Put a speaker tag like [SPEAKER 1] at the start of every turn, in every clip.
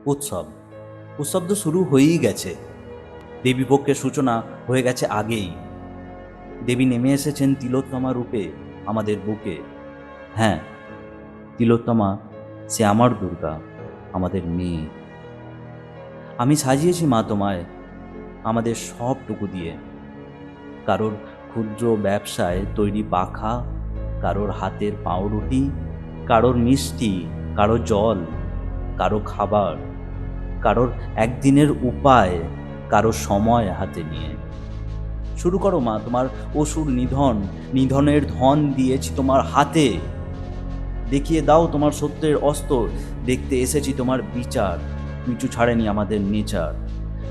[SPEAKER 1] উৎসব উৎসব তো শুরু হয়েই গেছে। দেবীপক্ষের সূচনা হয়ে গেছে আগেই। দেবী নেমে এসেছেন তিলোত্তমা রূপে আমাদের বুকে। হ্যাঁ, তিলোত্তমা, সে আমার দুর্গা, আমাদের মেয়ে। আমি সাজিয়েছি মা তোমায় আমাদের সবটুকু দিয়ে। কারোর ক্ষুদ্র ব্যবসায় তৈরি পাখা, কারোর হাতের পাউরুটি, কারোর মিষ্টি, কারো জল, কারো খাবার, কারোর একদিনের উপায়, কারো সময় হাতে নিয়ে। শুরু করো মা তোমার অসুর নিধন, নিধনের ধন দিয়েছি তোমার হাতে। দেখিয়ে দাও তোমার সত্যের অস্ত্র, দেখতে এসেছি তোমার বিচার। পিছু ছাড়েনি আমাদের নেচার।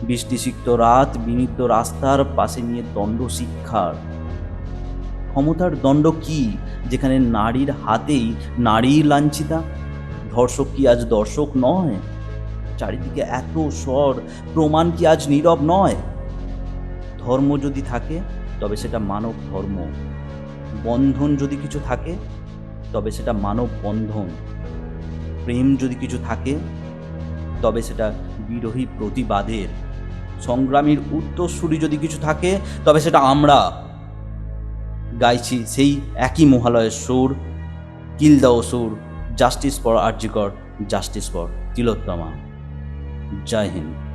[SPEAKER 1] বৃষ্টিসিক্ত রাত, বিনিদ্য রাস্তার পাশে নিয়ে দণ্ড শিক্ষার। ক্ষমতার দণ্ড কি, যেখানে নারীর হাতেই নারী লাঞ্ছিতা? ধর্ষক কি আজ দর্শক নয়? চারিদিকে এত স্বর, প্রমাণ কি আজ নীরব নয়? ধর্ম যদি থাকে তবে সেটা মানব ধর্ম, বন্ধন যদি কিছু থাকে তবে সেটা মানব বন্ধন, প্রেম যদি কিছু থাকে তবে সেটা বিরোহী প্রতিবাদের, সংগ্রামীর উত্তরসূরি যদি কিছু থাকে তবে সেটা আমরা। গাইছি সেই একই মহালয়ের সুর, কিল দ্য অসুর, justice for RG Kar, justice for Tilottama. Joy Hind.